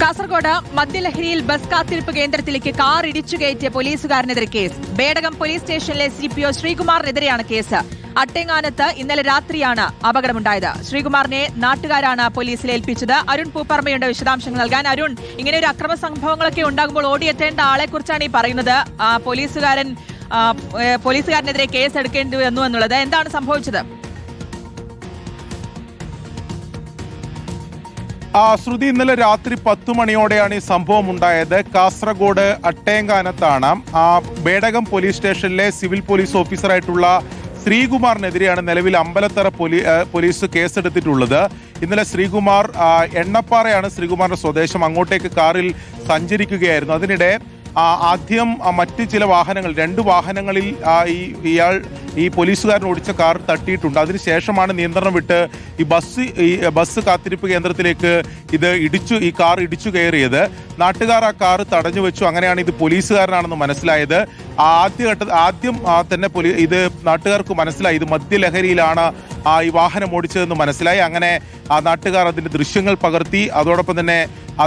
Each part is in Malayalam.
കാസർഗോഡ് മദ്യലഹരിയിൽ ബസ് കാത്തിരിപ്പ് കേന്ദ്രത്തിലേക്ക് കാർ ഇടിച്ചു കയറ്റിയ പോലീസുകാരനെതിരെ കേസ്. ബേഡകം പോലീസ് സ്റ്റേഷനിലെ CPO ശ്രീകുമാറിനെതിരെയാണ് കേസ്. അട്ടേങ്ങാനത്ത് ഇന്നലെ രാത്രിയാണ് അപകടമുണ്ടായത്. ശ്രീകുമാറിനെ നാട്ടുകാരാണ് പോലീസിൽ ഏൽപ്പിച്ചത്. അരുൺ പൂപ്പറമ്പയുണ്ട് വിശദാംശങ്ങൾ നൽകാൻ. അരുൺ, ഇങ്ങനെ ഒരു അക്രമ സംഭവങ്ങളൊക്കെ ഉണ്ടാകുമ്പോൾ ഓടിയെത്തേണ്ട ആളെ കുറിച്ചാണ് ഈ പറയുന്നത്. പോലീസുകാരനെതിരെ കേസ് എടുക്കേണ്ടി വന്നു എന്നുള്ളത്. എന്താണ് സംഭവിച്ചത്? ശ്രുതി, ഇന്നലെ രാത്രി 10 മണിയോടെയാണ് ഈ സംഭവം ഉണ്ടായത്. കാസർഗോഡ് അട്ടേങ്കാനത്താണ്. ബേഡകം പോലീസ് സ്റ്റേഷനിലെ സിവിൽ പോലീസ് ഓഫീസറായിട്ടുള്ള ശ്രീകുമാറിനെതിരെയാണ് നിലവിൽ അമ്പലത്തറ പോലീസ് കേസെടുത്തിട്ടുള്ളത്. ഇന്നലെ ശ്രീകുമാർ എണ്ണപ്പാറയാണ് ശ്രീകുമാറിന്റെ സ്വദേശം. അങ്ങോട്ടേക്ക് കാറിൽ സഞ്ചരിക്കുകയായിരുന്നു. അതിനിടെ ആദ്യം മറ്റ് ചില വാഹനങ്ങൾ, 2 വാഹനങ്ങളിൽ ഈ പോലീസുകാരൻ ഓടിച്ച കാർ തട്ടിയിട്ടുണ്ട്. അതിനുശേഷമാണ് നിയന്ത്രണം വിട്ട് ഈ ബസ് കാത്തിരിപ്പ് കേന്ദ്രത്തിലേക്ക് ഈ കാർ ഇടിച്ചു കയറിയത്. നാട്ടുകാർ ആ കാർ തടഞ്ഞു വെച്ചു. അങ്ങനെയാണ് ഇത് പോലീസുകാരനാണെന്ന് മനസ്സിലായത്. ആദ്യം തന്നെ ഇത് നാട്ടുകാർക്ക് മനസ്സിലായി ഇത് മദ്യലഹരിയിലാണ് ഈ വാഹനം ഓടിച്ചതെന്ന് മനസ്സിലായി. അങ്ങനെ ആ നാട്ടുകാർ അതിന്റെ ദൃശ്യങ്ങൾ പകർത്തി അതോടൊപ്പം തന്നെ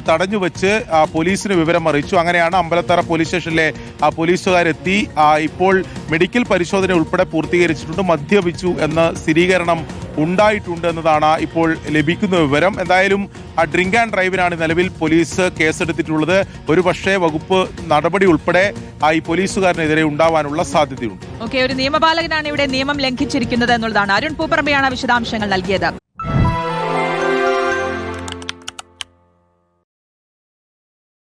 തടഞ്ഞു വെച്ച് പോലീസിന് വിവരം അറിയിച്ചു. അങ്ങനെയാണ് അമ്പലത്തറ പോലീസ് സ്റ്റേഷനിലെ പോലീസുകാരെത്തി ഇപ്പോൾ മെഡിക്കൽ പരിശോധന ഉൾപ്പെടെ പൂർത്തീകരിച്ചിട്ടുണ്ട്. മദ്യപിച്ചു എന്ന സ്ഥിരീകരണം ഉണ്ടായിട്ടുണ്ട് എന്നതാണ് ഇപ്പോൾ ലഭിക്കുന്ന വിവരം. എന്തായാലും ഡ്രിങ്ക് ആൻഡ് ഡ്രൈവിനാണ് നിലവിൽ പോലീസ് കേസെടുത്തിട്ടുള്ളത്. ഒരുപക്ഷെ വകുപ്പ് നടപടി ഉൾപ്പെടെ ഈ പോലീസുകാരനെതിരെ ഉണ്ടാവാനുള്ള സാധ്യതയുണ്ട്. ഒരു നിയമപാലകനാണ് ഇവിടെ നിയമം ലംഘിച്ചിരിക്കുന്നത് എന്നുള്ളതാണ്. അരുൺ പൂപ്പറമ്പയാണ് വിശദാംശങ്ങൾ നൽകിയത്.